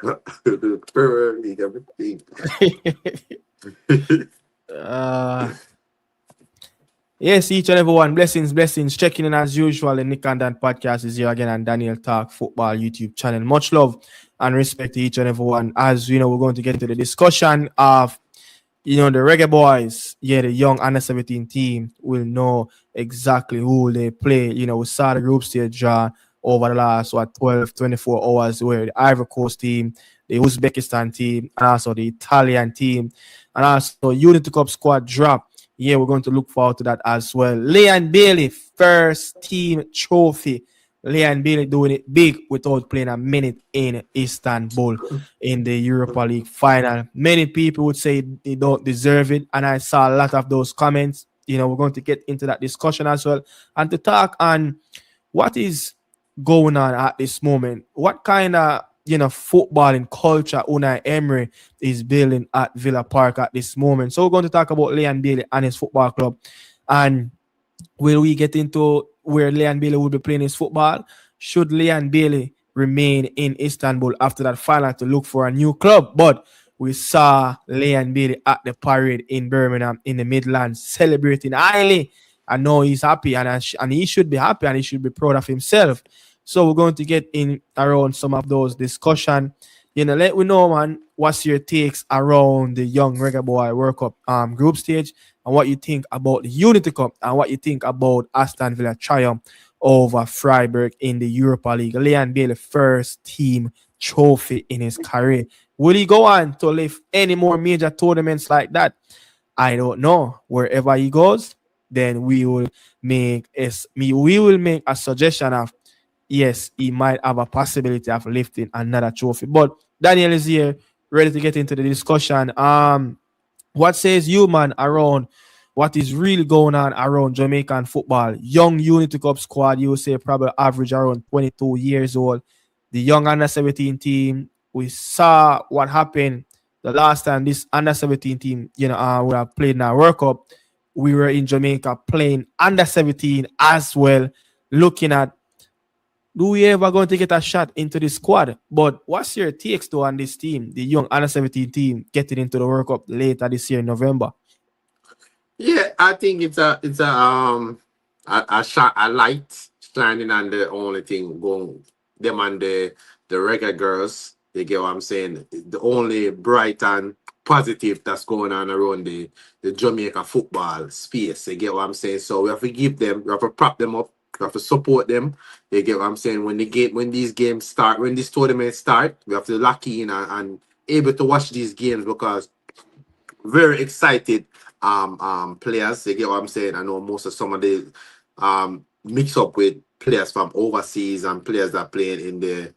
The Premier League, everything. uh, yes, each and every one. Blessings, blessings. Checking in as usual. The Nick and Dan podcast is here again, and Daniel Talk Football YouTube channel. Much love and respect to each and every one. As you know, we're going to get into the discussion of the Reggae Boyz, the young under 17 team will know exactly who they play. We saw the group stage draw over the last 12, 24 hours where the Ivory Coast team, the Uzbekistan team, and also the Italian team, and also Unity Cup squad drop. Yeah, we're going to look forward to that as well. Leon Bailey, first team trophy. Leon Bailey doing it big without playing a minute in Istanbul in the Europa League final. Many people would say they don't deserve it, and I saw a lot of those comments. We're going to get into that discussion as well, and to talk on what is going on at this moment. What kind of footballing culture Unai Emery is building at Villa Park at this moment. So we're going to talk about Leon Bailey and his football club, and will we get into where Leon Bailey will be playing his football? Should Leon Bailey remain in Istanbul after that final to look for a new club? But we saw Leon Bailey at the parade in Birmingham in the Midlands celebrating highly. I know he's happy, and he should be happy, and he should be proud of himself. So we're going to get in around some of those discussion. Let we know, man, what's your takes around the Young Reggae Boy World Cup group stage, and what you think about the Unity Cup, and what you think about Aston Villa triumph over Freiburg in the Europa League. Leon Bailey, first team trophy in his career. Will he go on to lift any more major tournaments like that? I don't know. Wherever he goes, then we will make a suggestion of, yes, he might have a possibility of lifting another trophy. But Daniel is here, ready to get into the discussion. What says you, man, around what is really going on around Jamaican football? Young Unity Cup squad, you would say probably average around 22 years old. The young under 17 team, we saw what happened the last time this under 17 team, we have played in our World Cup. We were in Jamaica playing under 17 as well, looking at, do we ever going to get a shot into the squad? But what's your takes though on this team, the young under 17 team getting into the World Cup later this year in November? Yeah, I think it's a shot, a light shining on the only thing going them and the reggae girls. You get what I'm saying? The only bright and positive that's going on around the Jamaica football space. You get what I'm saying? So we have to give them, we have to prop them up, we have to support them. You get what I'm saying? When these games start, when this tournament start, we have to lock in and able to watch these games because very excited players. You get what I'm saying? I know most of some of the mix up with players from overseas and players that playing in the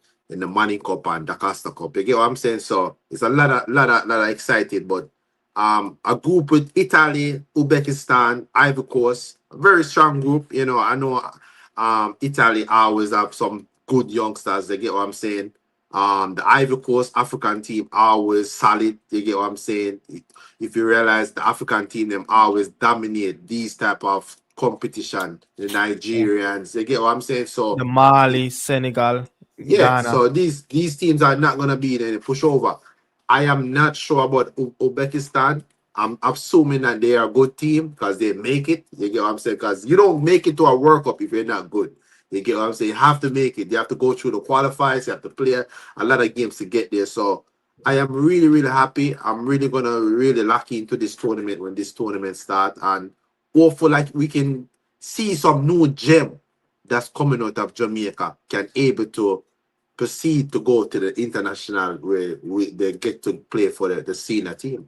Money Cup and the Costa Cup. You get what I'm saying? So it's a lot of excited, but a group with Italy, Uzbekistan, Ivory Coast, a very strong group. I know Italy always have some good youngsters. You get what I'm saying? The Ivory Coast African team always solid. You get what I'm saying? If you realize the African team, them always dominate these type of competition. The Nigerians, you get what I'm saying? So the Mali, Senegal, yeah, Ghana. so these teams are not gonna be in any pushover. I am not sure about Uzbekistan. I'm assuming that they are a good team because they make it. You get what I'm saying? Because you don't make it to a World Cup if you're not good. You get what I'm saying? You have to make it. You have to go through the qualifiers. You have to play a lot of games to get there. So I am really, really happy. I'm really gonna really lock into this tournament when this tournament starts, and hopefully like we can see some new gem that's coming out of Jamaica can able to proceed to go to the international where they get to play for the senior team.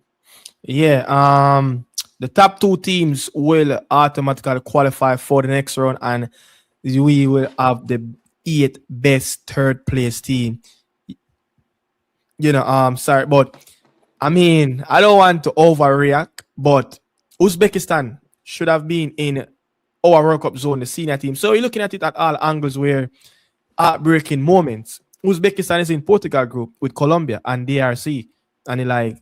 Yeah, the top two teams will automatically qualify for the next round, and we will have the 8 best third place team. Sorry, but I mean, I don't want to overreact, but Uzbekistan should have been in our World Cup zone, the senior team. So you're looking at it at all angles where heartbreaking moments. Uzbekistan is in Portugal group with Colombia and DRC, and you're like,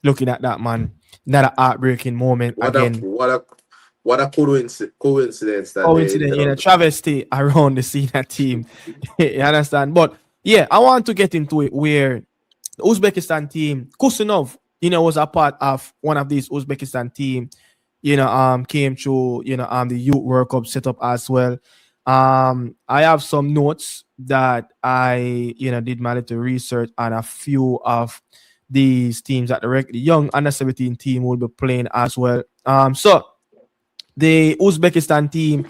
looking at that, man, not a heartbreaking moment again. What a coincidence that they Coincident, travesty around the senior team. You understand? But Yeah, I want to get into it where the Uzbekistan team, Kusunov, was a part of one of these Uzbekistan team, came through, the Youth World Cup setup as well. I have some notes that I, did my little research on a few of these teams that the young under 17 team will be playing as well. So the Uzbekistan team,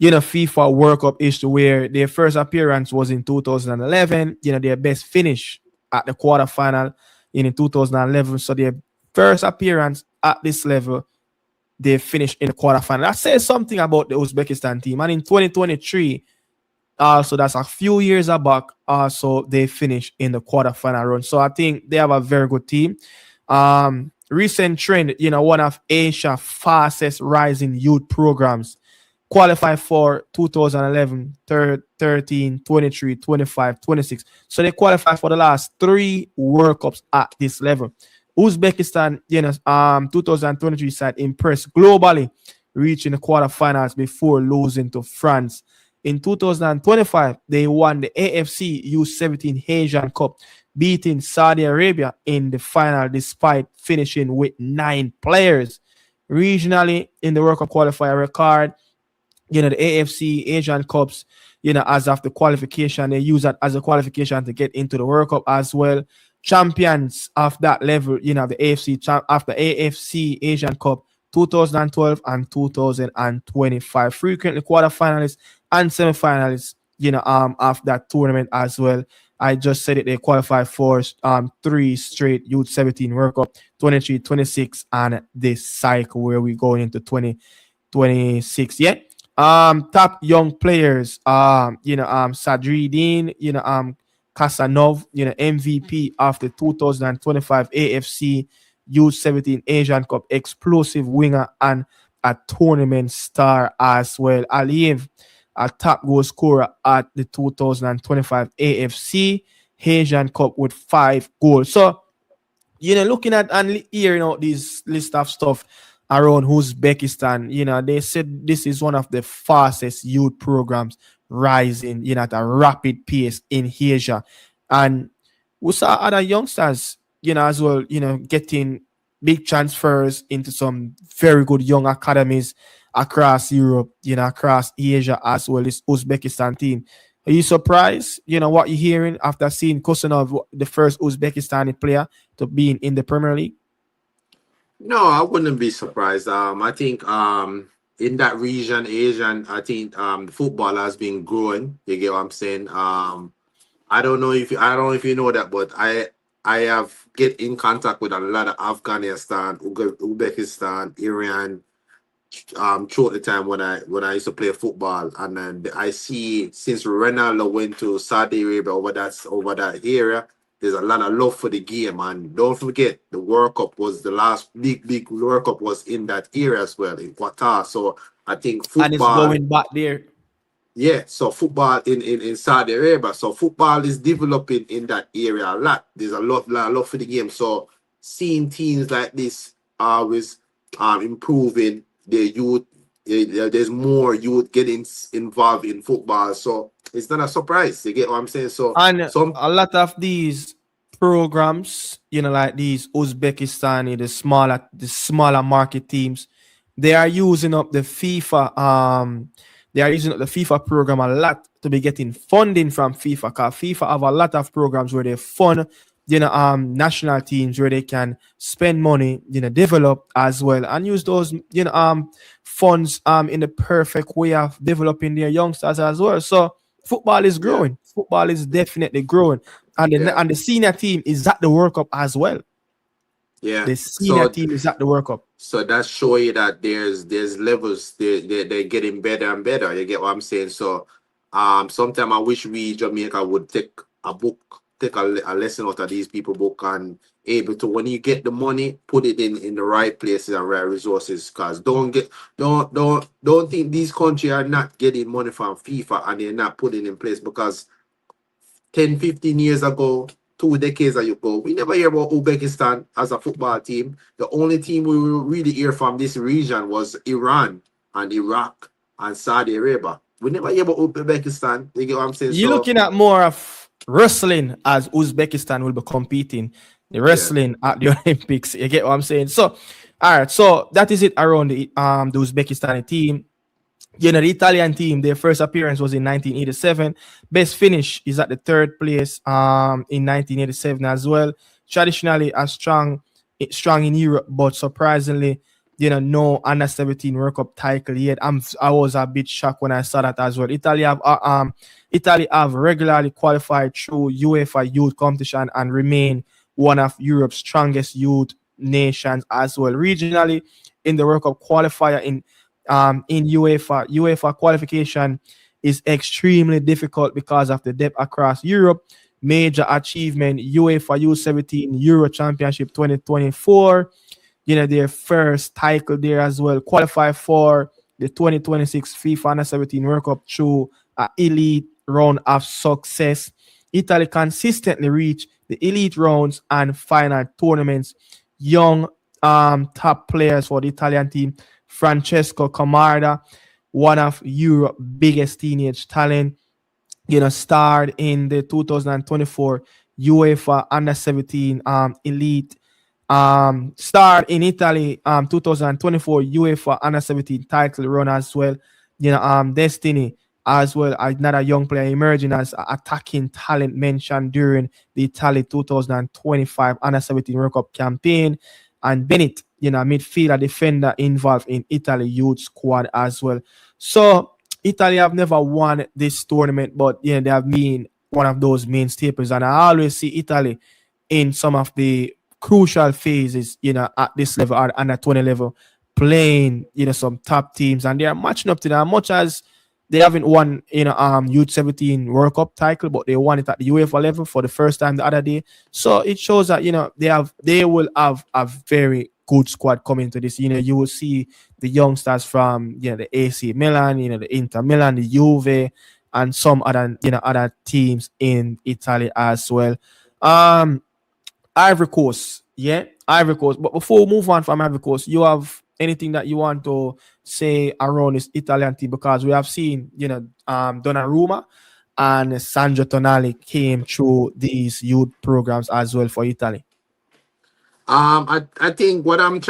FIFA World Cup issue where their first appearance was in 2011. Their best finish at the quarterfinal in 2011. So their first appearance at this level, they finished in the quarterfinal. That says something about the Uzbekistan team. And in 2023, so that's a few years back. So they finished in the quarterfinal run. So I think they have a very good team. Recent trend, one of Asia's fastest rising youth programs qualify for 2011, 13, 23, 25, 26. So they qualify for the last three World Cups at this level. Uzbekistan, 2023 side impressed globally, reaching the quarterfinals before losing to France. In 2025, they won the AFC U17 Asian Cup, beating Saudi Arabia in the final despite finishing with 9 players. Regionally, in the World Cup qualifier record, the AFC Asian Cups, as of the qualification, they use that as a qualification to get into the World Cup as well. Champions of that level, the after AFC Asian Cup 2012 and 2025. Frequently quarterfinalists and semifinalists, of that tournament as well. I just said it, they qualify for 3 straight Youth 17 World Cup, 23, 26, and this cycle where we go into 2026. Yeah. Top young players, Sadridin, Kasanov, MVP of the 2025 AFC U17 Asian Cup, explosive winger and a tournament star as well. Aliyev, a top goal scorer at the 2025 AFC Asian Cup with 5 goals. So, looking at and hearing out this list of stuff around Uzbekistan, they said this is one of the fastest youth programs rising, at a rapid pace in Asia. And we saw other youngsters, as well, getting big transfers into some very good young academies across Europe, across Asia as well. This Uzbekistan team. Are you surprised, what you're hearing after seeing Kosanov, the first Uzbekistani player to being in the Premier League? No, I wouldn't be surprised. I think in that region, Asian, I think football has been growing. You get what I'm saying? I don't know if you know that, but I have get in contact with a lot of Afghanistan, Uzbekistan, Iran, throughout the time when I used to play football, and then I see since Ronaldo went to Saudi Arabia over that area, there's a lot of love for the game, and don't forget the World Cup was the last big World Cup was in that area as well in Qatar. So I think And it's football. going back there. Yeah, so football in Saudi Arabia. So football is developing in that area a lot. There's a lot for the game. So seeing teams like this always improving their youth, there's more youth getting involved in football. So it's not a surprise. You get what I'm saying? So And some a lot of these programs, like these Uzbekistani, the smaller market teams, they are using up the FIFA program a lot to be getting funding from FIFA. Because FIFA have a lot of programs where they fund, national teams where they can spend money, develop as well and use those, funds in the perfect way of developing their youngsters as well. So football is yeah, growing. Football is definitely growing. And the, yeah, and the senior team is at the World Cup as well. yeah. The senior So team is at the World Cup. So that show you that there's levels, they're getting better and better. You get what I'm saying? So sometimes I wish we Jamaica would take a lesson out of these people book, and able to, when you get the money, put it in the right places and right resources. Cause don't think these countries are not getting money from FIFA and they're not putting in place, because 10, 15 years ago, 2 decades ago, we never hear about Uzbekistan as a football team. The only team we will really hear from this region was Iran and Iraq and Saudi Arabia. We never hear about Uzbekistan. You get what I'm saying? You're So, looking at more of wrestling as Uzbekistan will be competing. The Yeah. wrestling at the Olympics. You get what I'm saying? So, all right. So that is it around the Uzbekistani team. The Italian team, their first appearance was in 1987. Best finish is at the third place in 1987 as well. Traditionally, a strong in Europe, but surprisingly, no under 17 World Cup title yet. I was a bit shocked when I saw that as well. Italy have regularly qualified through UEFA youth competition and remain one of Europe's strongest youth nations as well. Regionally, in the World Cup qualifier in UEFA qualification is extremely difficult because of the depth across Europe. Major achievement UEFA U17 Euro Championship 2024. Their first title there as well. Qualify for the 2026 FIFA Under 17 World Cup through an elite round of success. Italy consistently reach the elite rounds and final tournaments. Young top players for the Italian team. Francesco Camarda, one of Europe's biggest teenage talent, starred in the 2024 UEFA Under 17 Elite. Starred in Italy 2024 UEFA Under 17 title run as well. Destiny as well, another young player emerging as attacking talent mentioned during the Italy 2025 Under 17 World Cup campaign. And Bennett, midfielder defender involved in Italy youth squad as well. So Italy have never won this tournament, but they have been one of those main staples. And I always see Italy in some of the crucial phases, at this level, at under 20 level, playing, some top teams, and they are matching up to them. Much as they haven't won, U17 World Cup title, but they won it at the UEFA level for the first time the other day. So it shows that they will have a very good squad coming to this. You will see the youngsters from the AC Milan, the Inter Milan, the Juve, and some other teams in Italy as well. Ivory Coast, yeah, Ivory Coast. But before we move on from Ivory Coast, you have anything that you want to say around this Italian team? Because we have seen, Donnarumma and Sandro Tonali came through these youth programs as well for Italy. I think what I'm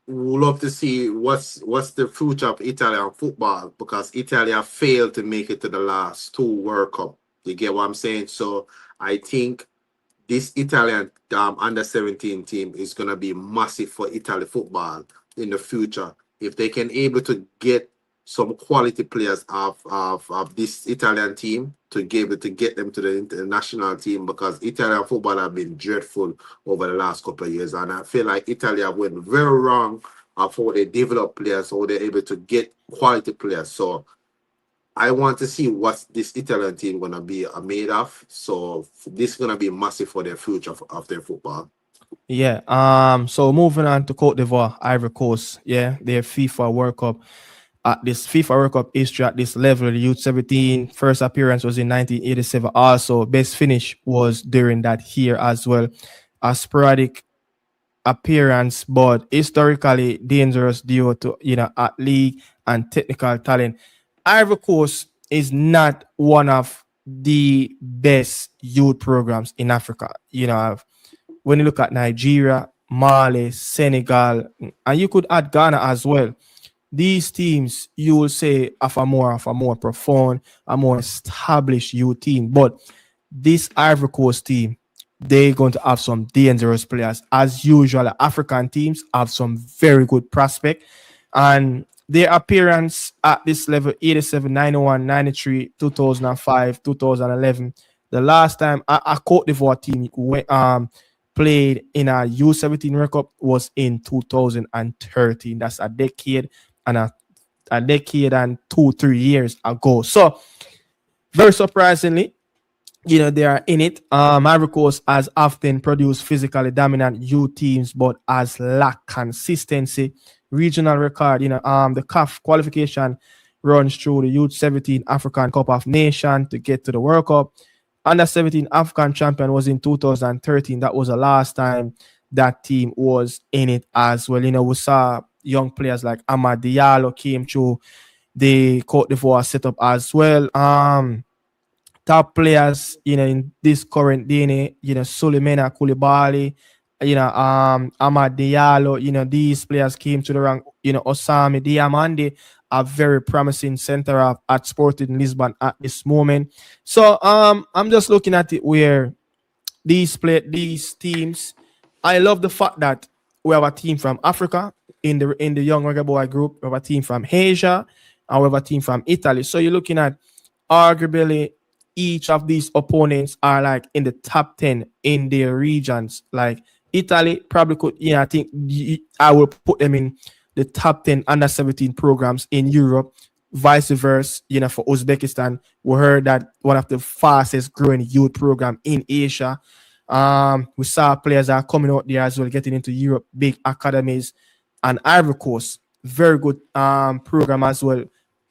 would love to see what's the future of Italian football, because Italy have failed to make it to the last two World Cup. You get what I'm saying? So I think this Italian under 17 team is gonna be massive for Italy football in the future. If they can able to get some quality players of this Italian team to be able to get them to the international team, because Italian football have been dreadful over the last couple of years, and I feel like Italy have went very wrong of how they develop players, how they're able to get quality players. So I want to see what this Italian team gonna be made of. So this is gonna be massive for their future of their football. Yeah. So moving on to Cote d'Ivoire, Ivory Coast. Yeah, their FIFA World Cup. At this FIFA World Cup history at this level, the U17 first appearance was in 1987. Also, best finish was during that year as well. A sporadic appearance, but historically dangerous due to athlete and technical talent. Ivory Coast is not one of the best youth programs in Africa. When you look at Nigeria, Mali, Senegal, and you could add Ghana as well. These teams, you will say, of a more profound, a more established youth team. But this Ivory Coast team, they're going to have some dangerous players. As usual, African teams have some very good prospect. And their appearance at this level, 87, 91, 93, 2005, 2011. The last time a Cote d'Ivoire team played in a U17 World Cup was in 2013. That's a decade and 2-3 years ago. So very surprisingly, they are in it. Ivory Coast has often produced physically dominant youth teams, but has lacked consistency. Regional record, the CAF qualification runs through the Youth 17 African Cup of Nations to get to the World Cup. Under 17 African champion was in 2013. That was the last time that team was in it as well. We saw young players like Amad Diallo came through the Cote d'Ivoire setup as well. top players, in this current DNA, Sulemena Koulibaly, Amad Diallo, these players came to the rank, Osami Diamande, a very promising center half at Sporting Lisbon at this moment. So I'm just looking at it where these teams. I love the fact that we have a team from Africa in the young Reggae Boy group. We have a team from Asia, and we have a team from Italy. So you're looking at arguably each of these opponents are like in the top 10 in their regions. Like Italy probably could, I think I will put them in the top 10 under 17 programs in Europe. Vice versa, for Uzbekistan, we heard that one of the fastest growing youth program in Asia. We saw players are coming out there as well, getting into Europe, big academies, and Ivory Coast, very good program as well.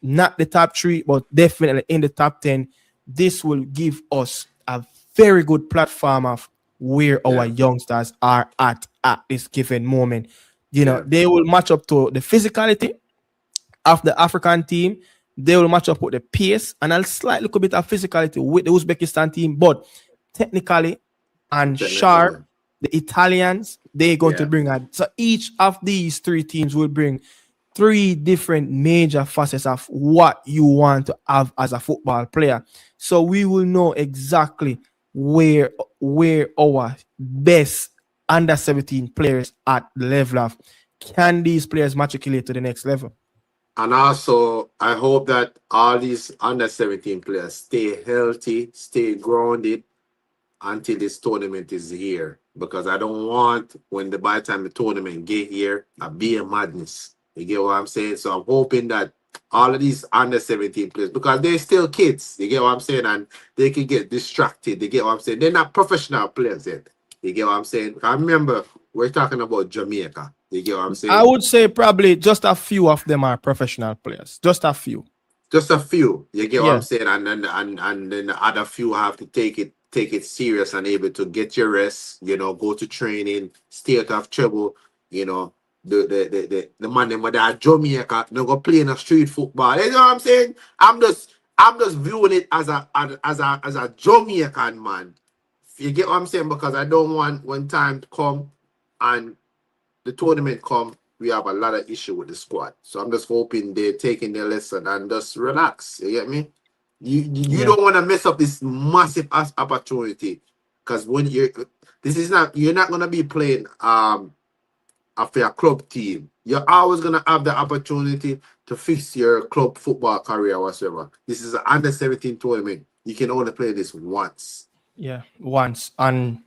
Not the top three, but definitely in the top 10. This will give us a very good platform of where our Yeah. youngsters are at this given moment. Yeah. They will match up to the physicality of the African team. They will match up with the pace and a slight little bit of physicality with the Uzbekistan team, but technically and sharp, Technically. the Italians, they're going to Yeah. bring a. So each of these three teams will bring three different major facets of what you want to have as a football player. So we will know exactly where where our best under 17 players at the level of, can these players matriculate to the next level? And also, I hope that all these under 17 players stay healthy, stay grounded until this tournament is here. Because I don't want when by the time the tournament get here, a be a madness. You get what I'm saying? So I'm hoping that all of these under 17 players, because they're still kids, you get what I'm saying? And they can get distracted. You get what I'm saying? They're not professional players yet. You get what I'm saying? I remember we're talking about Jamaica. You get what I'm I saying? would say probably just a few of them are professional players. Just a few. Just a few. You get what I'm Yeah. saying? And then the other few have to take it serious and able to get your rest, go to training, stay out of trouble, you know. The man them with that Jamaica, no go play in a street football. You know what I'm saying? I'm just viewing it as a Jamaican man. You get what I'm saying? Because I don't want when time to come and the tournament come, we have a lot of issue with the squad. So I'm just hoping they're taking their lesson and just relax. You get me? You Yeah. don't want to mess up this massive opportunity because when you're not gonna be playing for your club team. You're always gonna have the opportunity to fix your club football career whatsoever. This is an under 17 tournament. You can only play this once. Yeah. Once. And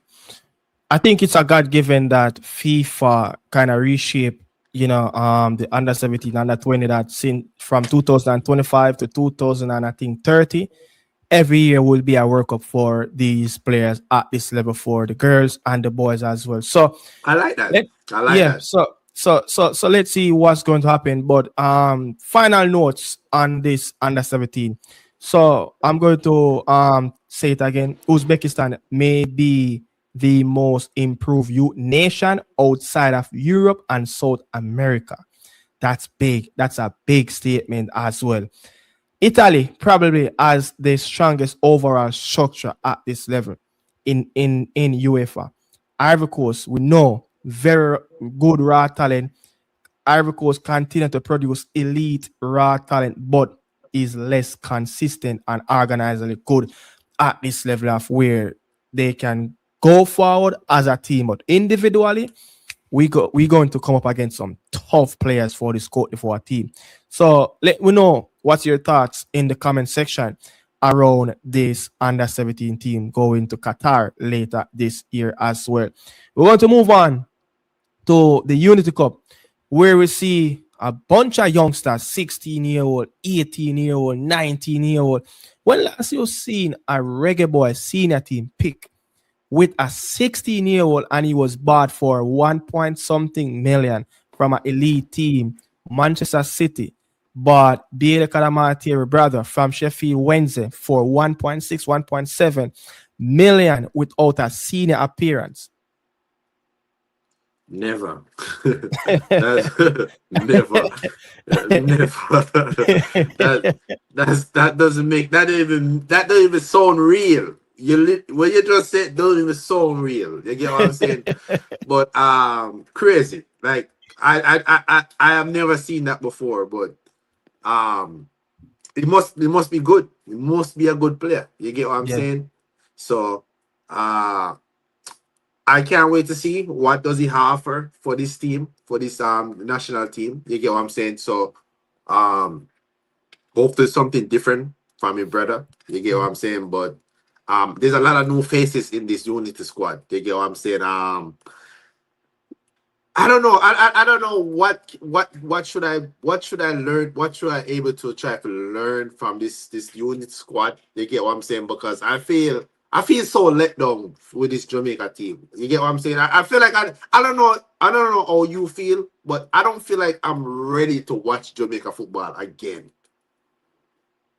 I think it's a God given that FIFA kind of reshape, the under 17, under 20 that since from 2025 to 2000 and I think 30. Every year will be a World Cup for these players at this level for the girls and the boys as well. So I like that. let I like yeah, that. so let's see what's going to happen. But final notes on this under 17. So I'm going to say it again. Uzbekistan may be the most improved youth nation outside of Europe and South America. That's big. That's a big statement as well. Italy probably has the strongest overall structure at this level in UEFA. Ivory Coast, we know very good raw talent. Ivory Coast continue to produce elite raw talent, but is less consistent and organizedly good at this level of where they can go forward as a team, but individually we're going to come up against some tough players for this Cote d'Ivoire team. So let me know what's your thoughts in the comment section around this under 17 team going to Qatar later this year as well. We want to move on to the Unity Cup, where we see a bunch of youngsters, 16-year-old, 18-year-old, 19-year-old. When last you seen a Reggae Boy senior team pick with a 16-year-old and he was bought for 1 point something million from an elite team, Manchester City, bought Dale Kalamatieri brother from Sheffield Wednesday for 1.6, 1.7 million without a senior appearance. Never. That's never, never. that that doesn't make that don't even sound real. What you just said don't even sound real. You get what I'm saying? But crazy. Like I have never seen that before. But um, it must be good. It must be a good player. You get what I'm Yeah. saying? So uh I can't wait to see what does he offer for this team, for this national team. You get what I'm saying? So um hopefully something different from your brother. You get what I'm saying? But there's a lot of new faces in this unity squad. You get what I'm saying? I don't know. I don't know what should I learn? What should I able to try to learn from this unit squad? You get what I'm saying? Because I feel so let down with this Jamaica team. You get what I'm saying? I feel like I don't know how you feel, but I don't feel like I'm ready to watch Jamaica football again.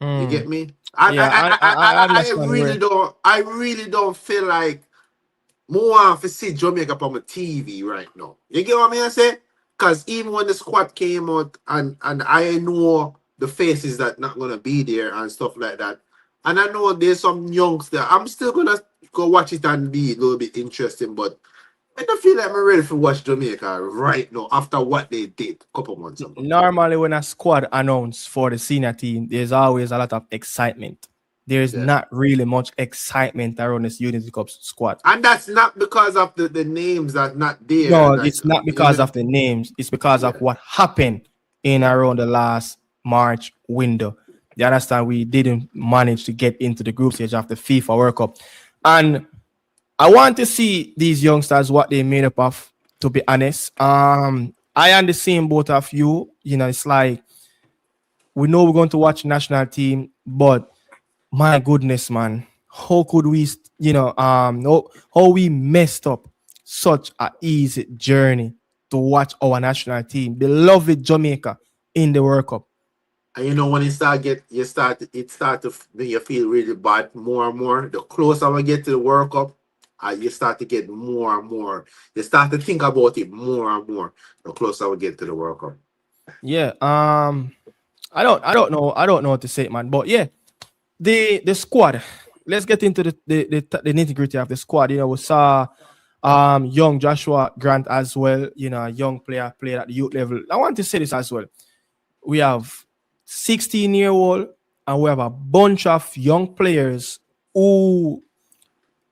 You Mm. get me? Yeah, I I understand really where. don't. I really don't feel like more to see Jamaica on the TV right now. You get what I mean? I say? Because even when the squad came out and I know the faces that not gonna be there and stuff like that, and I know there's some youngster, I'm still gonna go watch it and be a little bit interesting, but I don't feel like I'm ready to watch Jamaica right now after what they did a couple months ago. Normally when a squad announce for the senior team, there's always a lot of excitement. There's Yeah. not really much excitement around this Unity Cup squad. And that's not because of the names that not there. No, Like it's not because even of the names. It's because of yeah. what happened in around the last March window. You understand? We didn't manage to get into the group stage of the FIFA World Cup. And I want to see these youngsters what they made up of, to be honest. I am the same both of you. You know, it's like we know we're going to watch national team, but my goodness, man, how could we, how we messed up such a easy journey to watch our national team, beloved Jamaica, in the World Cup. And when it start to make you feel really bad more and more. The closer we get to the World Cup, you start to get more and more. You start to think about it more and more. The closer we get to the World Cup. Yeah. I don't know what to say, man. But yeah, the squad. Let's get into the nitty gritty of the squad. We saw young Joshua Grant as well. A young player played at the youth level. I want to say this as well. We have 16-year-old and we have a bunch of young players who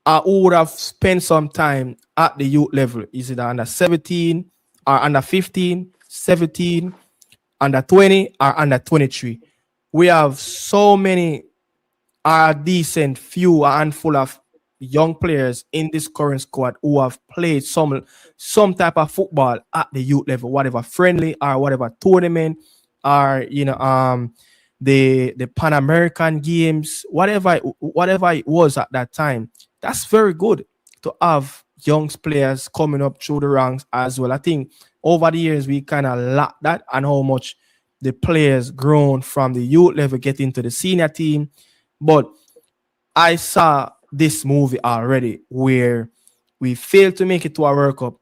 who would have spent some time at the youth level. Is it under 17 or under 15, 17, under 20 or under 23? We have so many decent few, a handful of young players in this current squad who have played some type of football at the youth level, whatever friendly or whatever tournament, or the Pan American games, whatever it was at that time. That's very good to have young players coming up through the ranks as well. I think over the years we kind of lack that, and how much the players grown from the youth level get into the senior team. But I saw this movie already where we failed to make it to a World Cup,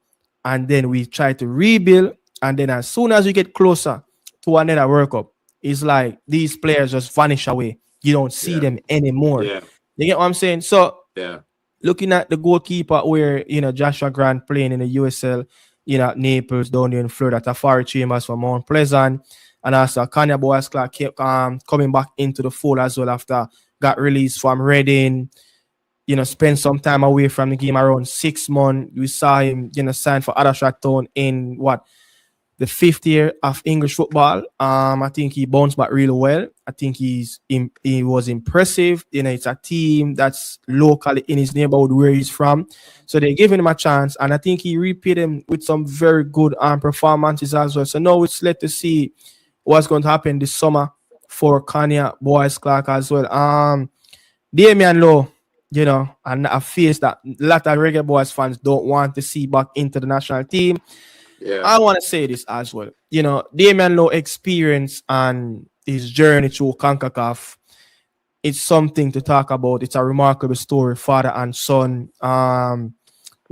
and then we try to rebuild, and then as soon as we get closer to another World Cup, it's like these players just vanish away. You don't see Yeah, them anymore. yeah, You get what I'm saying? So yeah, looking at the goalkeeper where Joshua Grant playing in the USL, at Naples down there in Florida, Tafari Chambers from Mount Pleasant, and also Kanye Boyce Clark kept coming back into the fold as well after got released from Reading. Spent some time away from the game around 6 months. We saw him, sign for Aldershot Town in the fifth year of English football. I think he bounced back really well. I think he was impressive. It's a team that's locally in his neighborhood where he's from. So they gave him a chance, and I think he repaid him with some very good performances as well. So now it's let to see what's going to happen this summer for Kanye Boyce Clark as well. Damian Lowe, and a face that a lot of Reggae Boys fans don't want to see back into the national team. yeah, I want to say this as well. Damian Lowe experience and his journey through CONCACAF, it's something to talk about. It's a remarkable story, father and son.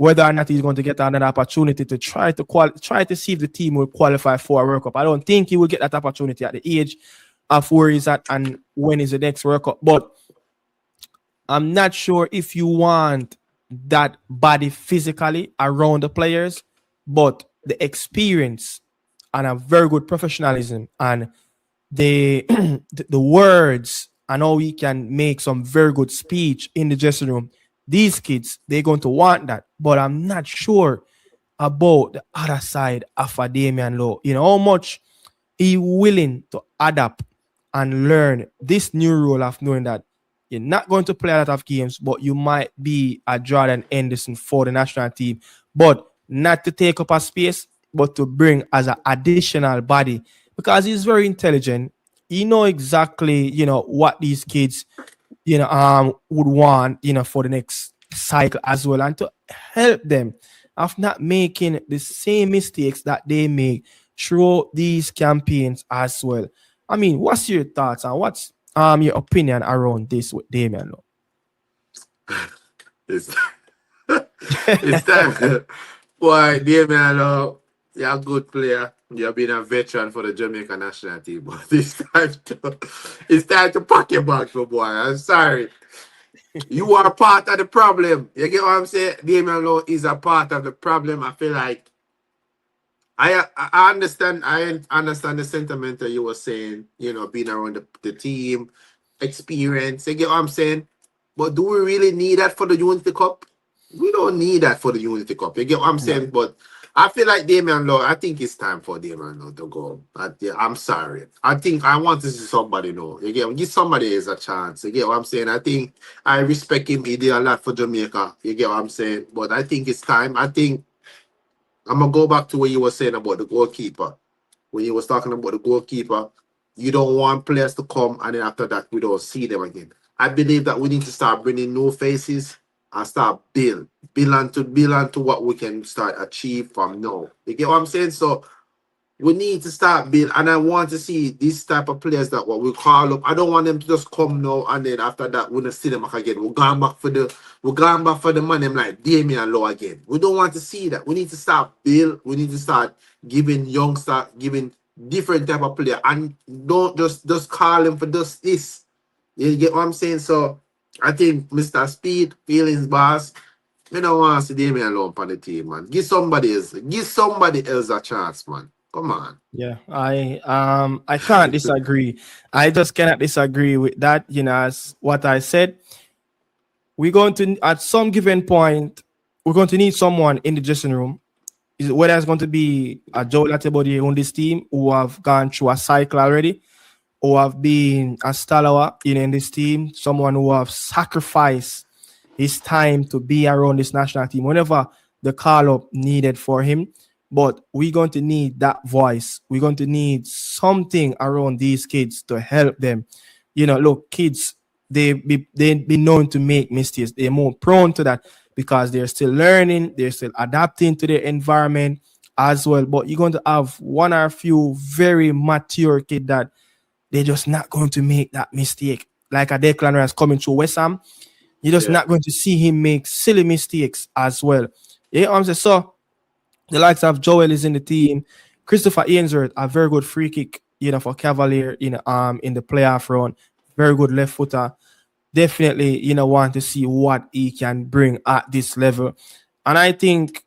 whether or not he's going to get another opportunity to try to see if the team will qualify for a World Cup. I don't think he will get that opportunity at the age of where he's at and when is the next World Cup. But I'm not sure if you want that body physically around the players, but the experience and a very good professionalism and the the words and how he can make some very good speech in the dressing room. These kids, they're going to want that, but I'm not sure about the other side of a Damian Lowe. How much he willing to adapt and learn this new role of knowing that you're not going to play a lot of games, but you might be a Jordan Henderson for the national team, but not to take up a space, but to bring as an additional body because he's very intelligent. He know exactly, what these kids, would want, for the next cycle as well, and to help them of not making the same mistakes that they make through these campaigns as well. I mean, what's your thoughts and what's your opinion around this with Damian Lowe? It's, it's time. Boy, Damian, you're a good player. You've been a veteran for the Jamaica national team, but it's time to pack your bags, my boy. I'm sorry. You are part of the problem. You get what I'm saying? Damian Lowe is a part of the problem. I feel like I understand. I understand the sentiment that you were saying. Being around the team, experience. You get what I'm saying? But do we really need that for the Unity Cup? We don't need that for the Unity Cup. You get what I'm saying? No. But I feel like Damian Lowe. I think it's time for Damian Lowe to go. Yeah, I'm sorry. I think I want to see somebody know. You get give somebody else a chance. You get what I'm saying? I think I respect him. He did a lot for Jamaica. You get what I'm saying? But I think it's time. I think I'm gonna go back to what you were saying about the goalkeeper. When you was talking about the goalkeeper, you don't want players to come and then after that we don't see them again. I believe that we need to start bringing new faces and start build on to what we can start achieve from now. You get what I'm saying? So we need to start build, and I want to see these type of players that what we call up. I don't want them to just come now and then after that we don't see them back again. We're going back for the money. I'm like Damian Lowe again. We don't want to see that. We need to start build. We need to start giving youngster, giving different type of player, and don't just call them for just this. You get what I'm saying? So I think Mr. Speed, feelings boss. I don't want to see Damian Lowe on the team, man. Give somebody else a chance, man. Come on. Yeah, I can't disagree. I just cannot disagree with that. As what I said, we're going to at some given point we're going to need someone in the dressing room. Whether it's going to be a Joe Latibody on this team who have gone through a cycle already, or have been a stalwart in this team, someone who have sacrificed his time to be around this national team whenever the call up needed for him. But we're going to need that voice. We're going to need something around these kids to help them. Look, kids, they be known to make mistakes. They're more prone to that because they're still learning, they're still adapting to their environment as well. But you're going to have one or a few very mature kids that they're just not going to make that mistake. Like a Declan Rice coming through West Ham, you're just not going to see him make silly mistakes as well. Yeah, I'm saying? So the likes of Joel is in the team. Christopher Ainsworth, a very good free kick, for Cavalier in the playoff run. Very good left footer. Definitely, want to see what he can bring at this level. And I think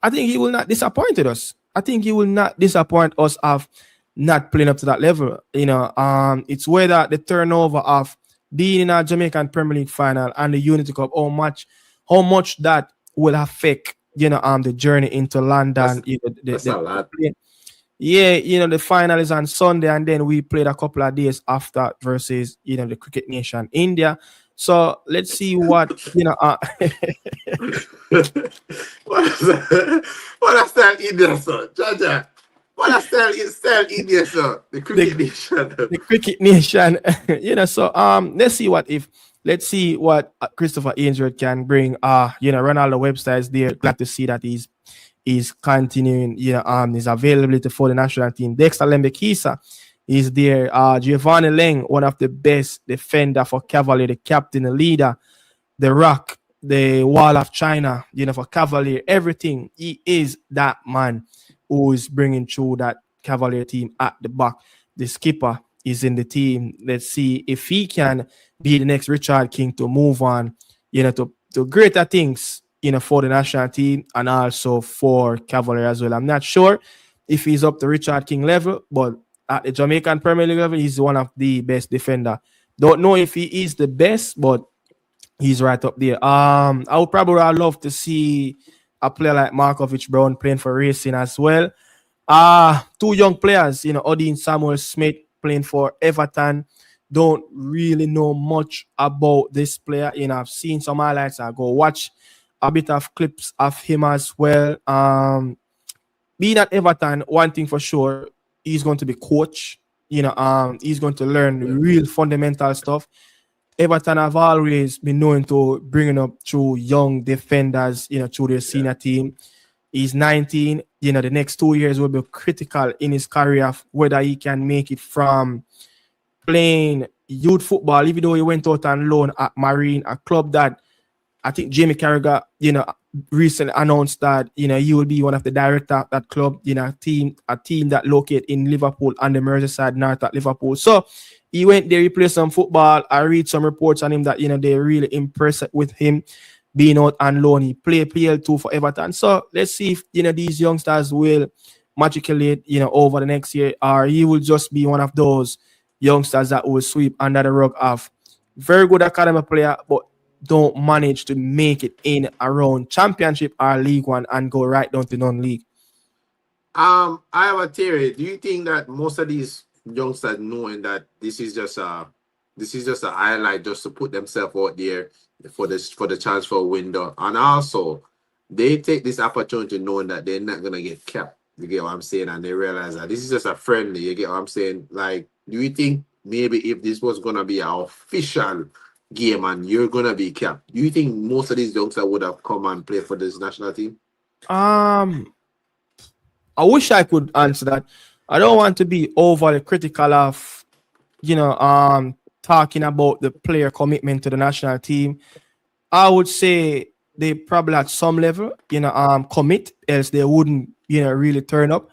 he will not disappoint us. I think he will not disappoint us of not playing up to that level. It's whether the turnover of being in a Jamaican Premier League final and the Unity Cup, how much that will affect the journey into London. That's a lot. Yeah, the final is on Sunday, and then we played a couple of days after versus the Cricket Nation India. So let's see what What is that India, sir? Jaja. What is that India, sir? The Cricket Nation. The Cricket Nation. So let's see what Christopher Ainsworth can bring. Ronaldo Webster is there. Glad to see that he's continuing, his availability for the national team. Dexter Lembekisa is there. Giovanni Leng, one of the best defender for Cavalier, the captain, the leader, the rock, the wall of China, for Cavalier, everything. He is that man who is bringing through that Cavalier team at the back. The skipper is in the team. Let's see if he can be the next Richard King to move on, to greater things, for the national team and also for Cavalier as well. I'm not sure if he's up to Richard King level, but at the Jamaican Premier League level, he's one of the best defender. Don't know if he is the best, but he's right up there. I would probably love to see a player like Markovich Brown playing for Racing as well. Two young players, Odin Samuel Smith playing for Everton. Don't really know much about this player. I've seen some highlights. I go watch a bit of clips of him as well. Being at Everton, one thing for sure, he's going to be coach. He's going to learn real fundamental stuff. Everton have always been known to bringing up through young defenders, through their senior team. He's 19. The next 2 years will be critical in his career, whether he can make it from playing youth football, even though he went out on loan at Marine, a club that I think Jamie Carragher, recently announced that, he will be one of the director of that club, a team that locate in Liverpool and the Merseyside North at Liverpool. So he went there, he played some football. I read some reports on him that, they're really impressed with him being out on loan. He played PL2 for Everton. So let's see if, these youngsters will matriculate, over the next year, or he will just be one of those youngsters that will sweep under the rug of very good academy player, but don't manage to make it in around Championship or League One and go right down to non-league. I have a theory. Do you think that most of these youngsters knowing that this is just a highlight just to put themselves out there for the transfer window, and also they take this opportunity knowing that they're not gonna get kept. You get what I'm saying, and they realize that this is just a friendly. You get what I'm saying? Like, do you think maybe if this was gonna be an official game and you're gonna be capped, do you think most of these youngsters would have come and played for this national team? Um, I wish I could answer that. I don't want to be overly critical of, talking about the player commitment to the national team. I would say they probably at some level, commit, else they wouldn't, really turn up.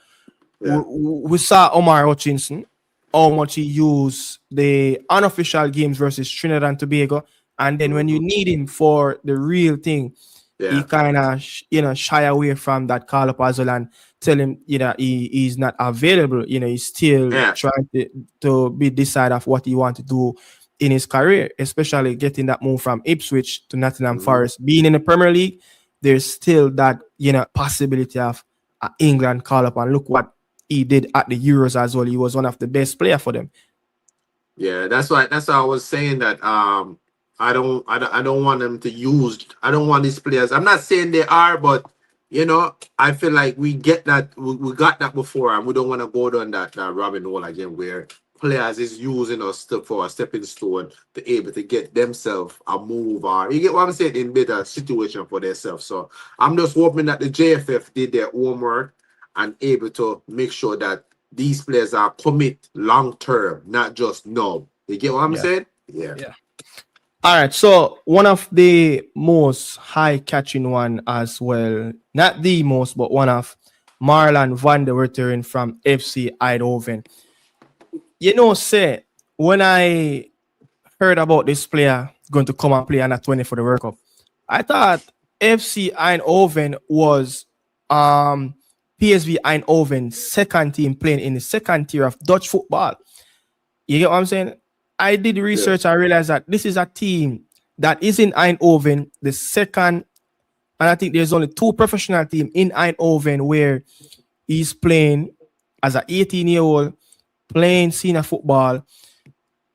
Yeah. We saw Omar Hutchinson, how much he used the unofficial games versus Trinidad and Tobago, and then when you need him for the real thing, he Yeah. kind of shy away from that call up as well and tell him he's not available. He's still Yeah. trying to be decide of what he want to do in his career, especially getting that move from Ipswich to Nottingham Mhm. Forest. Being in the Premier League, there's still that possibility of England call up, and look what he did at the Euros as well. He was one of the best player for them. Yeah, that's why I was saying that I don't want them to use. I don't want these players. I'm not saying they are, but I feel like we got that before, and we don't want to go down that rabbit hole again where players is using us for a stepping stone to able to get themselves a move, or you get what I'm saying, in better situation for themselves. So I'm just hoping that the JFF did their homework and able to make sure that these players are commit long term, not just no. You get what I'm Yeah. saying? Yeah. Yeah. All right. So one of the most high catching one as well, not the most, but one of Marlon van der Wetteren from FC Eindhoven. Say when I heard about this player going to come and play under 20 for the World Cup, I thought FC Eindhoven was PSV Eindhoven's second team playing in the second tier of Dutch football. You get what I'm saying? I did research. I realized that this is a team that is in Eindhoven, the second, and I think there's only two professional teams in Eindhoven where he's playing as an 18-year-old, playing senior football.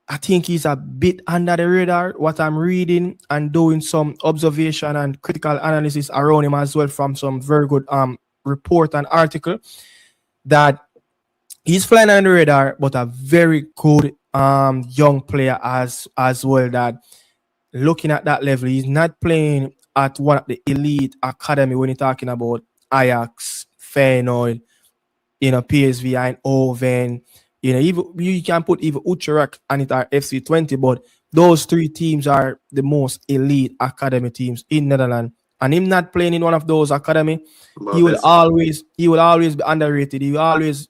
I think he's a bit under the radar, what I'm reading and doing some observation and critical analysis around him as well from some very good report and article, that he's flying under the radar, but a very good young player as well, that looking at that level, he's not playing at one of the elite academy when you're talking about Ajax, Feyenoord, PSV Eindhoven, even you can put even Utrecht and it are FC20, but Those three teams are the most elite academy teams in Netherlands. And him not playing in one of those academy, But best, he will always be underrated. He will always,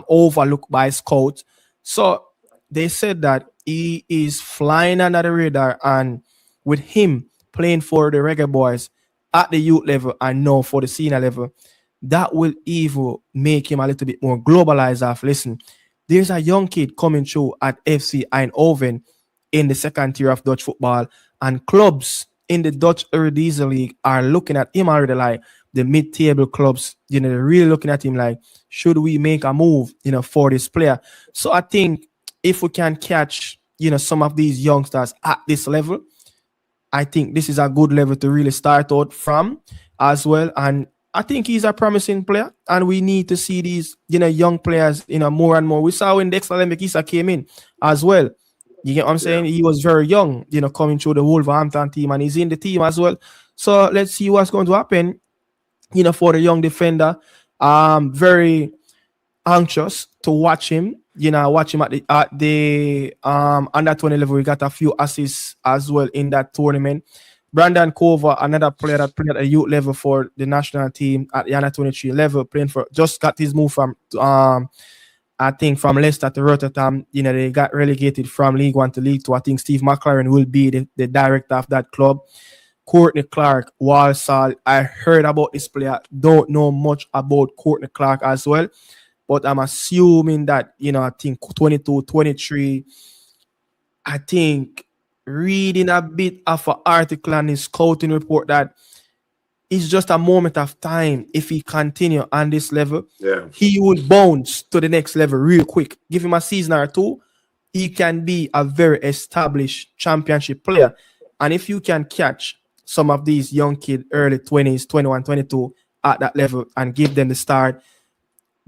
overlooked by scouts. So they said that he is flying under the radar, and with him playing for the Reggae Boys at the youth level and now for the senior level, that will even make him a little bit more globalized. Of listen, there's a young kid coming through at FC Eindhoven in the second tier of Dutch football, and clubs in the Dutch Eredivisie League are looking at him already like the mid-table clubs. They're really looking at him like, should we make a move, for this player? So I think if we can catch, some of these youngsters at this level, I think this is a good level to really start out from as well. And I think he's a promising player, and we need to see these, young players, more and more. We saw when Dexter Lembekisa came in as well. You get what I'm yeah, saying? He was very young, coming through the Wolverhampton team, and he's in the team as well. So let's see what's going to happen, for the young defender. Very anxious to watch him. Watch him at the under 20 level. We got a few assists as well in that tournament. Brandon Cover, another player that played at a youth level for the national team at the under 23 level, playing for just got his move from I think from Leicester to Rotterdam. They got relegated from League One to League Two. I think Steve McLaren will be the director of that club. Courtney Clark, Walsall. I heard about this player. Don't know much about Courtney Clark as well. But I'm assuming that, I think 22, 23, I think reading a bit of an article and his scouting report that it's just a moment of time. If he continue on this level, yeah, he will bounce to the next level real quick. Give him a season or two, he can be a very established championship player. And if you can catch some of these young kids, early 20s, 21, 22 at that level and give them the start,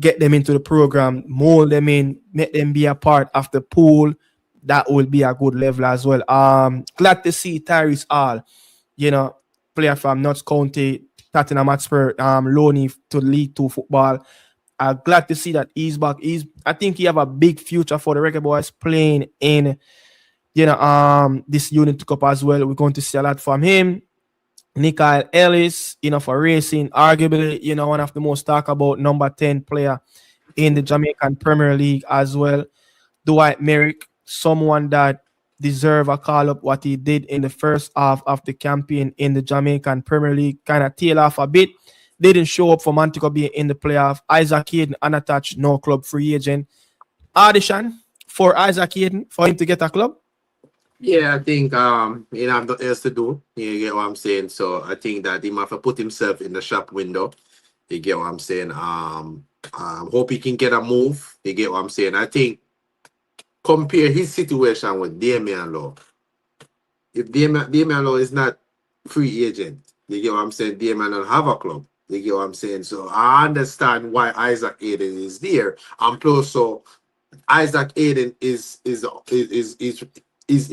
get them into the program, mold them in, make them be a part of the pool, that will be a good level as well. Glad to see Tyrese Hall, you know, player from Notts County, Tottenham Hotspur, loanee to League Two football. Glad to see that he's back. I think he have a big future for the Reggae Boys playing in, this Unity Cup as well. We're going to see a lot from him. Nikhil Ellis, for racing, arguably, one of the most talked about number 10 player in the Jamaican Premier League as well. Dwight Merrick, someone that deserve a call up what he did in the first half of the campaign in the Jamaican Premier League, kind of tail off a bit. Didn't show up for Montego Bay in the playoff. Isaac Hayden, unattached, no club free agent. Audition for Isaac Hayden for him to get a club. yeah. I think he have nothing else to do. You get what I'm saying? So I think that he might have to put himself in the shop window. You get what I'm saying? Hope he can get a move. You get what I'm saying? I think compare his situation with Damian Law. If Damian Law is not free agent, you get what I'm saying? Damian don't have a club. You get what I'm saying? So I understand why Isaac Hayden is there. And plus, so Isaac Hayden is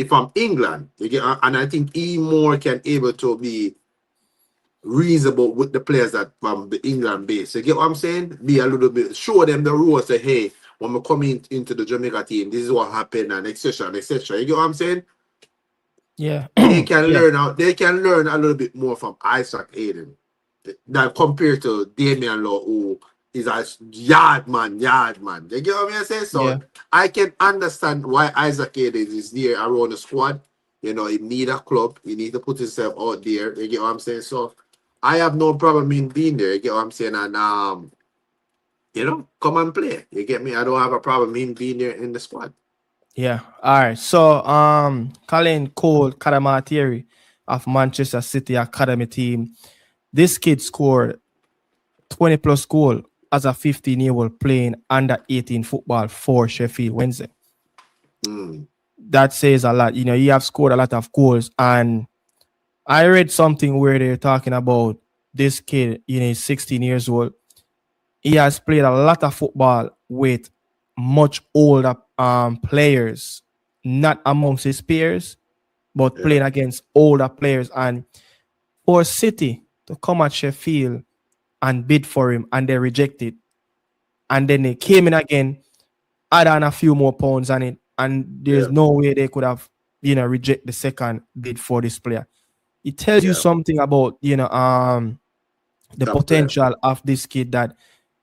from England. You get, and I think he more can able to be reasonable with the players that from the England base. You get what I'm saying? Be a little bit, show them the rules. Say, hey, when we come into the Jamaica team, this is what happened, and etc. and etc. You get what I'm saying? Yeah. They can Yeah. learn out. They can learn a little bit more from Isaac Hayden than compared to Damian Law, who is a yard man. You get what I'm saying? Yeah. So I can understand why Isaac Hayden is there around the squad. He need a club. He need to put himself out there. You get what I'm saying? So I have no problem in being there. You get what I'm saying? And come and play. You get me? I don't have a problem in being there in the squad. Yeah. All right. So, Colin Cole Karamateri of Manchester City Academy team. This kid scored 20 plus goal as a 15-year-old playing under 18 football for Sheffield Wednesday. Mm. That says a lot. He have scored a lot of goals. And I read something where they're talking about this kid, he's 16 years old. He has played a lot of football with much older players, not amongst his peers, but Yeah. playing against older players. And for City to come at Sheffield and bid for him, and they rejected, and then they came in again, add on a few more pounds on it, and there's Yeah. no way they could have reject the second bid for this player. It tells you Yeah. something about the Top player. potential of this kid, that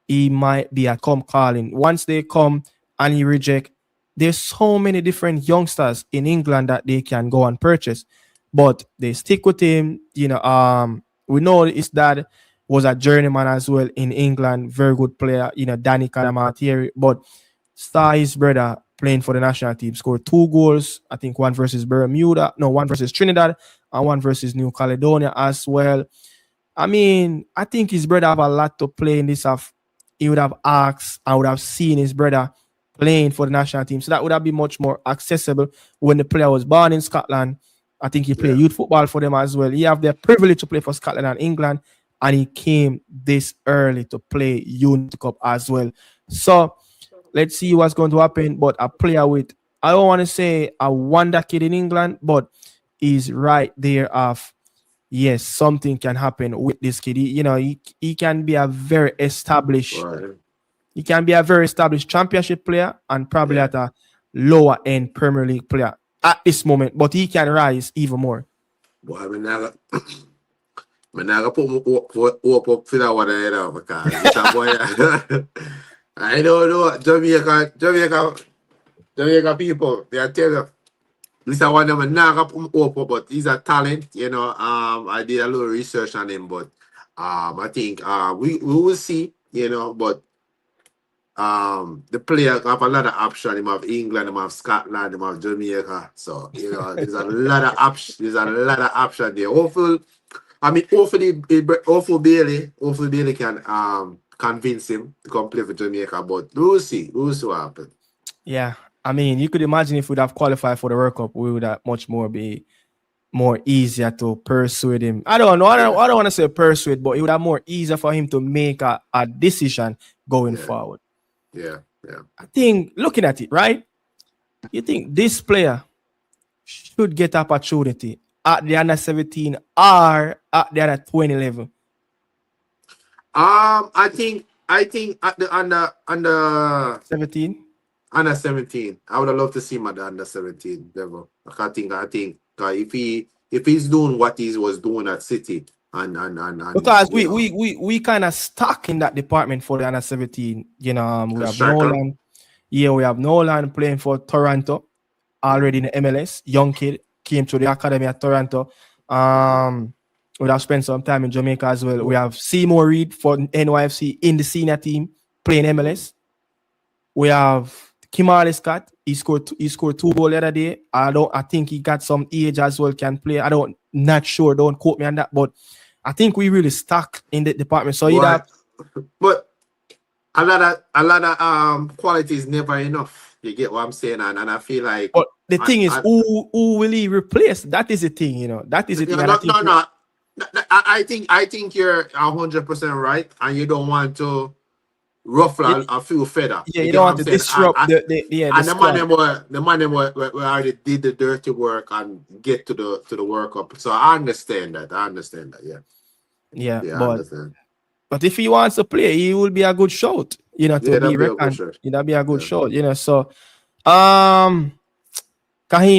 he might be a come calling. Once they come and he reject, there's so many different youngsters in England that they can go and purchase, but they stick with him. We know his dad was a journeyman as well in England, very good player. Danny Calamartieri, but saw his brother playing for the national team, scored 2 goals. I think one versus Bermuda, no, one versus Trinidad, and one versus New Caledonia as well. I mean, I think his brother have a lot to play in this. Of He would have asked, I would have seen his brother playing for the national team, so that would have been much more accessible when the player was born in Scotland. I think he played Yeah. youth football for them as well. He have the privilege to play for Scotland and England, and he came this early to play Unity Cup as well. So let's see what's going to happen. But a player with, I don't want to say a wonder kid in England, but he's right there of, yes, something can happen with this kid. He can be a very established, Right. he can be a very established championship player and probably Yeah. at a lower end Premier League player at this moment, but he can rise even more. Boy, I put my hope up for that one ahead of because it's a boy. I don't know. Jamaica people, they are tell you. This is one of them not put my hope up, but he's a talent, I did a little research on him, but I think we will see, but the player have a lot of options. Him have England, him have Scotland, him have Jamaica. So, there's a lot of options. There's a lot of options there. Hopefully Bailey can convince him to come play for Jamaica. But we'll see. We'll see what happens. Yeah. I mean, you could imagine if we'd have qualified for the World Cup, we would have much more be more easier to persuade him. I don't know. Yeah. I don't want to say persuade, but it would have more easier for him to make a decision going Yeah. forward. Yeah. Yeah. I think looking at it, right? You think this player should get opportunity at the under 17 or at the under 20 level? I think at the under 17? under 17. I would have loved to see him at the under 17 level. I think if he's doing what he was doing at City and Because we kind of stuck in that department for the under 17. We a have striker. Nolan. Yeah, we have Nolan playing for Toronto already in the MLS. Young kid came to the academy at Toronto. We have spent some time in Jamaica as well. We have Seymour Reed for NYFC in the senior team playing MLS. We have Kimali Scott. He scored 2 goals the other day. I think he got some age as well, can play. Not sure. Don't quote me on that, but I think we really stuck in the department. So but a lot of quality is never enough. You get what I'm saying, and I feel like. But the thing is, who will he replace? That is the thing, That is the thing. No. I think you're 100% right, and you don't want to ruffle a few feather. Yeah, you don't want to disrupt the man we already did the dirty work and get to the World Cup. So I understand that. Yeah. Yeah, I understand. but if he wants to play, he will be a good shot, to be reckoned. That'd be a good shot, So, Kaheem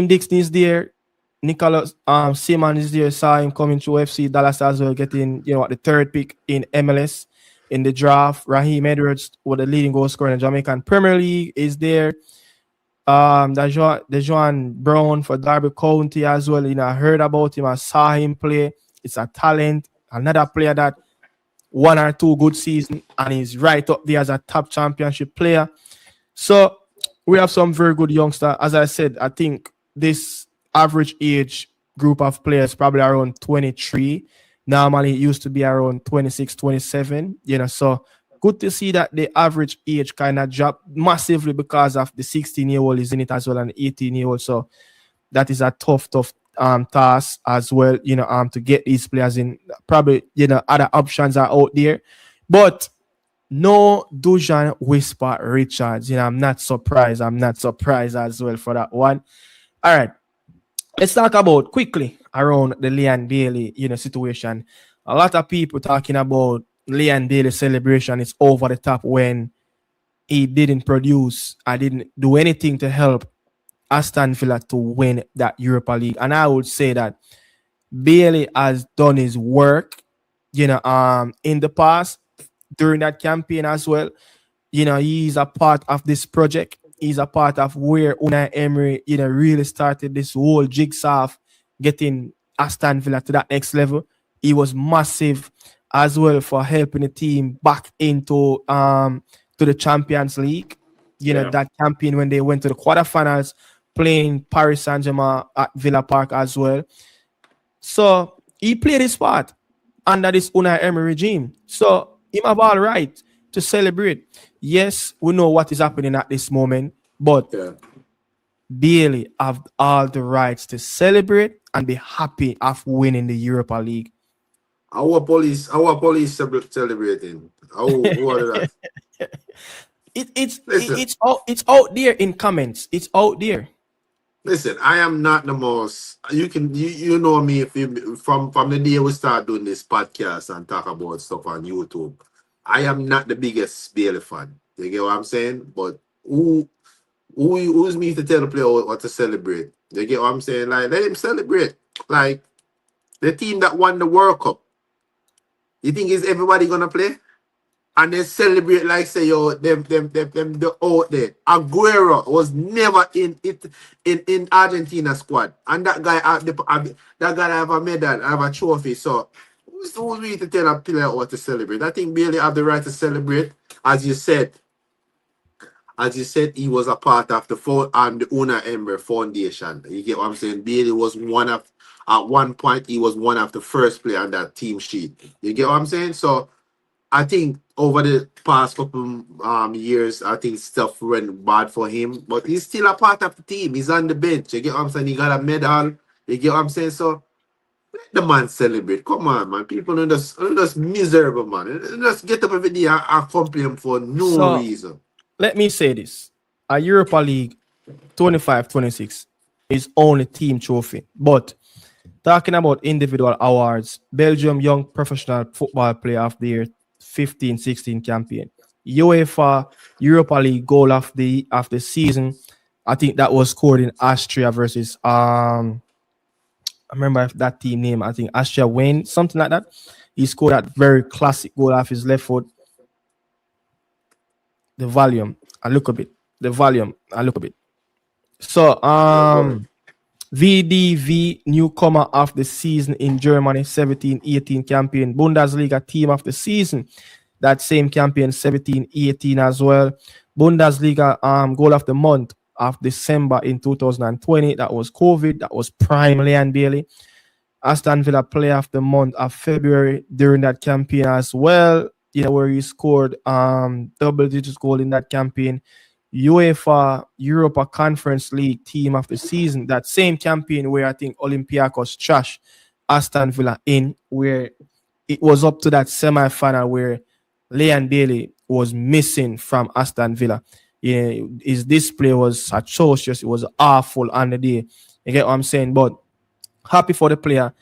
Dixon is there. Nicholas Seaman is there. Saw him coming to FC Dallas as well, getting the 3rd pick in MLS in the draft. Raheem Edwards, with the leading goal scorer in the Jamaican Premier League, is there. Dejuan Brown for Derby County as well. I heard about him. I saw him play. It's a talent. Another player that 1 or 2 good seasons and he's right up there as a top championship player. So we have some very good youngsters. As I said, I think this average age group of players probably around 23. Normally it used to be around 26, 27. So good to see that the average age kind of dropped massively because of the 16-year-old is in it as well and 18-year-old. So that is a tough task as well, to get these players in. Probably, other options are out there. But no Dujan Whisper Richards. I'm not surprised. I'm not surprised as well for that one. All right. Let's talk about quickly around the Leon Bailey, situation. A lot of people talking about Leon Bailey celebration is over the top when he didn't produce. I didn't do anything to help Aston Villa to win that Europa League. And I would say that Bailey has done his work, in the past during that campaign as well. He's a part of this project. He's a part of where Unai Emery, really started this whole jigsaw of getting Aston Villa to that next level. He was massive as well for helping the team back into to the Champions League. Yeah. That campaign when they went to the quarterfinals, playing Paris Saint-Germain at Villa Park as well. So he played his part under this Unai Emery regime. So him have all right to celebrate. Yes, we know what is happening at this moment, but Yeah. Bailey have all the rights to celebrate and be happy of winning the Europa League. Celebrating. What is that? Listen, It's out there in comments. It's out there. listen. I am not the most. You know me if from the day we start doing this podcast and talk about stuff on YouTube. I am not the biggest Bailey fan. You get what I'm saying? But who's me to tell the player what to celebrate? You get what I'm saying? Like let him celebrate. Like the team that won the World Cup. You think is everybody gonna play? And they celebrate like say yo them the out there. Aguero was never in Argentina squad, and that guy that guy have a medal, have a trophy. So who's we to tell a player what to celebrate? I think Bailey have the right to celebrate, as you said. As you said, he was a part of the Unai Emery Foundation. You get what I'm saying? Bailey was at one point he was one of the first player on that team sheet. You get what I'm saying? So I think over the past couple years, I think stuff went bad for him, but he's still a part of the team. He's on the bench. You get what I'm saying? He got a medal. You get what I'm saying? So let the man celebrate. Come on, man. People are just miserable, man. They just get up every day and complain for no So reason. let me say this. A Europa League 25-26 is only team trophy. But talking about individual awards, Belgium Young Professional Football Player of the Year 15-16 campaign. UEFA Europa League goal of the season. I think that was scored in Austria versus I remember if that team name. I think Austria win, something like that. He scored that very classic goal off his left foot. The volume, I look a bit. The volume, I look a bit. So Yeah, go ahead. VDV newcomer of the season in Germany 17-18 campaign. Bundesliga team of the season. That same campaign 17-18 as well. Bundesliga goal of the month of December in 2020. That was COVID. That was prime Leon Bailey. Aston Villa player of the month of February during that campaign as well. Where he scored double digits goal in that campaign. UEFA Europa Conference League team of the season. That same campaign where I think Olympiacos trash Aston Villa in, where it was up to that semi-final where Leon Bailey was missing from Aston Villa. His display was atrocious. It was awful on the day. You get what I'm saying? But happy for the player.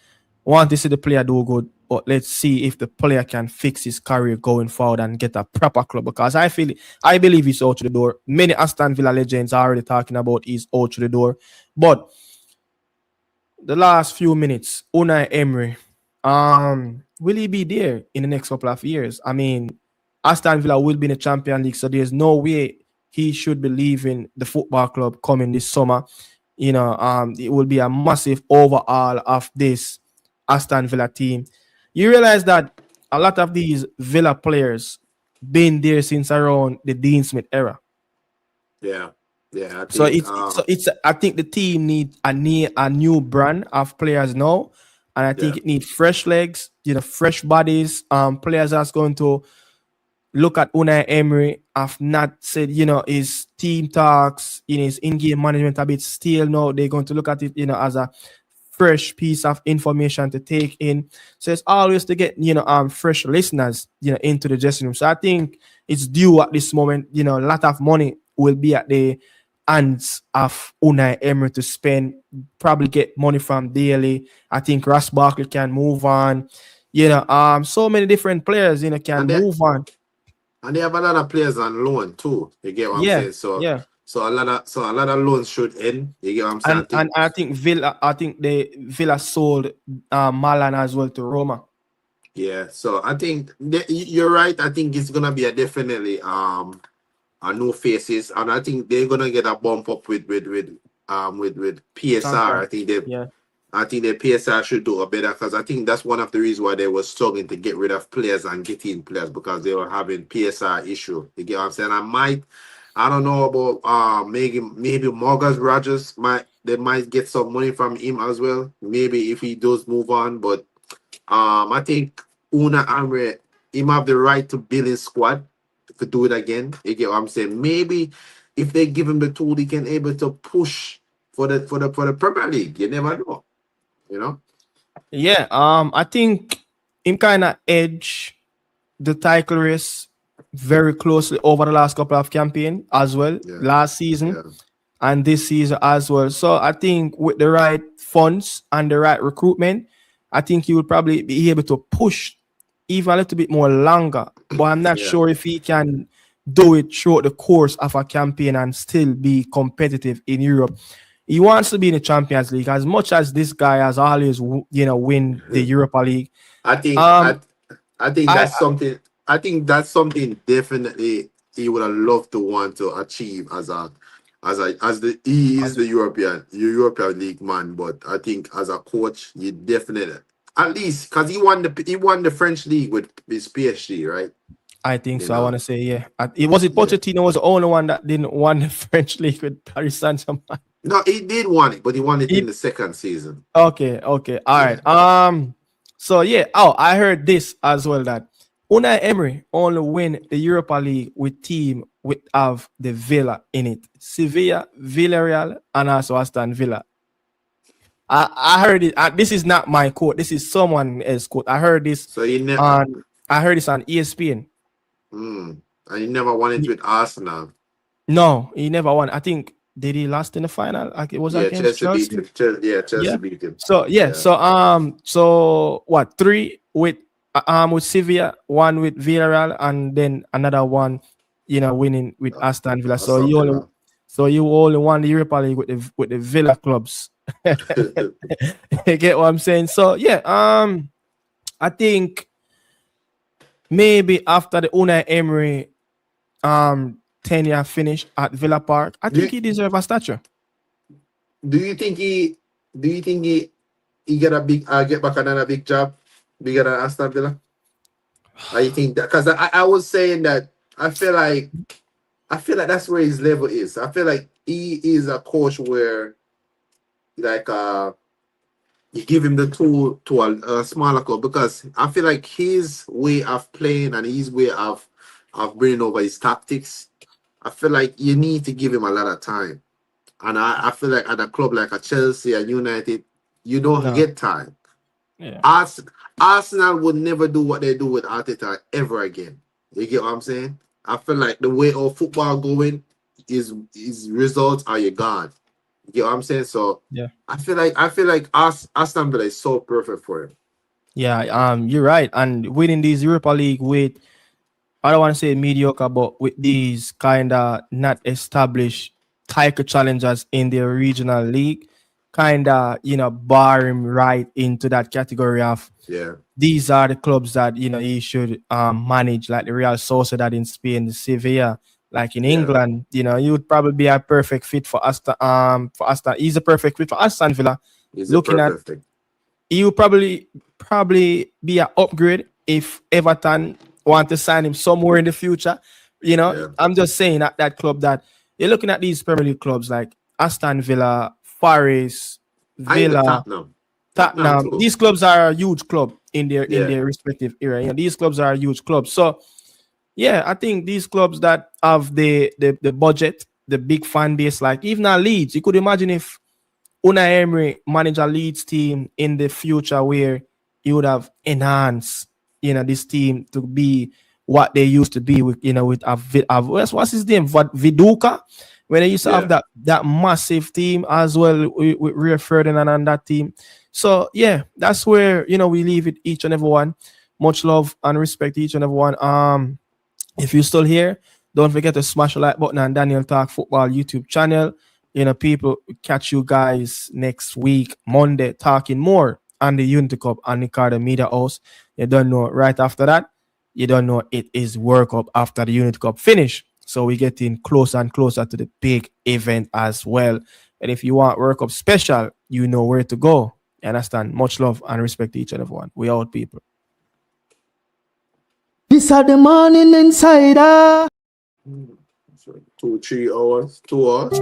Want to see the player do good, but let's see if the player can fix his career going forward and get a proper club. Because I believe he's out to the door. Many Aston Villa legends are already talking about he's out to the door. But the last few minutes, Unai Emery, will he be there in the next couple of years? I mean, Aston Villa will be in the Champions League, so there's no way he should be leaving the football club coming this summer. It will be a massive overhaul of this Aston Villa team. You realize that a lot of these Villa players been there since around the Dean Smith era. Yeah. Yeah, I So think it's I think the team need a new brand of players now, and I think yeah. it needs fresh legs, fresh bodies, players that's going to look at Unai Emery. Have not said, his team talks, his in-game management a bit still. No, they're going to look at it, as a fresh piece of information to take in. So it's always to get, fresh listeners, into the dressing room. So I think it's due at this moment. A lot of money will be at the hands of Unai Emery to spend. Probably get money from Daly. I think Ross Barkley can move on. So many different players, can And they move on. and they have a lot of players on loan too. You get what I'm Yeah, saying? So yeah. So a lot of loans should end. You get what I'm saying? I And think I think the Villa sold Malan as well to Roma. yeah. So I think you're right. I think it's gonna be a definitely new faces, and I think they're gonna get a bump up with PSR. Sancho. Yeah. I think the PSR should do a better because I think that's one of the reasons why they were struggling to get rid of players and get in players because they were having PSR issue. You get what I'm saying? I don't know about maybe Morgan Rogers might get some money from him as well. Maybe if he does move on, but I think Una Amre him have the right to build his squad to do it again. You get what I'm saying? Maybe if they give him the tool, he can able to push for the Premier League. You never know. You know? Yeah. I think him kind of edge the title race very closely over the last couple of campaign as well, Yeah, last season yeah, and this season as well. So I think with the right funds and the right recruitment, I think he will probably be able to push even a little bit more longer. But I'm not yeah. sure if he can do it throughout the course of a campaign and still be competitive in Europe. He wants to be in the Champions League as much as this guy has always, win the Europa League. I think Um, I I think I that's something. I think that's something definitely he would have loved to want to achieve as the he is as the European League man. But I think as a coach, you definitely at least because he won the French league with his PSG, right? I think You so. I want know, to say, yeah. It was it yeah. Pochettino was the only one that didn't win the French league with Paris Saint-Germain. No, he did want it, but he won it in He- the second season. okay, okay, all Yeah. right. So yeah. Oh, I heard this as well that Unai Emery only win the Europa League with team with have the Villa in it, Sevilla, Villarreal, and also Aston Villa. I heard it. This is not my quote. This is someone else's quote. So he never, On I heard this on ESPN. and he never won it with Arsenal. No, he never won. I think did he last in the final? Like it was Yeah, against Chelsea beat Chelsea. him. Yeah, Yeah. Chelsea beat him. So yeah. Yeah. So what? Three with Sevilla, one with Villarreal, and then another one, winning with Aston Villa. So Aston Villa. you only won the Europa League with the Villa clubs. You get what I'm saying? So yeah. I think maybe after the Unai Emery tenure finished at Villa Park, I do, think he deserves a statue. do you think he get a big get back another big job bigger than Aston Villa? I think that because I was saying that I feel like that's where his level is. I feel like he is a coach where like you give him the tool to a smaller club because I feel like his way of playing and his way of bringing over his tactics, I feel like you need to give him a lot of time. And I feel like at a club like a Chelsea and United, you don't No. get time. Yeah. Arsenal would never do what they do with Arteta ever again. You get what I'm saying? I feel like the way of football going is results are you gone. You get what I'm saying? So Yeah. I feel like Aston Villa is so perfect for him. Yeah. You're right. And winning this Europa League with, I don't want to say mediocre, but with these kind of not established title challengers in the regional league, kind of bar him right into that category of Yeah. these are the clubs that he should manage, like the Real Sociedad in Spain, the Sevilla, like in Yeah. England. He would probably be a perfect fit for Aston. He's a perfect fit for Aston Villa. He's a Looking at perfect thing. he would probably be an upgrade if Everton want to sign him somewhere in the future. Yeah. I'm just saying at that club that you're looking at these Premier League clubs like Aston Villa, Forest, I even Villa, Tottenham. Tottenham Tottenham. too. These clubs are a huge club in their Yeah. respective area. These clubs are a huge clubs. So yeah, I think these clubs that have the budget, the big fan base, like even our Leeds, you could imagine if Unai Emery manage a Leeds team in the future where he would have enhanced, this team to be what they used to be with, with what's his name, Viduka, when they used to have Yeah. that massive team as well with Rio Ferdinand and that team. So yeah, that's where we leave it each and every one. Much love and respect to each and every one. If you're still here, Don't forget to smash the like button on Daniel Talk Football YouTube channel. People, catch you guys next week, Monday, talking more on the Unity Cup and the Carter Media House. You don't know right after that. You don't know it is World Cup after the Unity Cup finish. So we getting closer and closer to the big event as well. And if you want World Cup special, you know where to go. You understand? Much love and respect to each and everyone. We out, people. This are the morning insider. 2, 3 hours, 2 hours.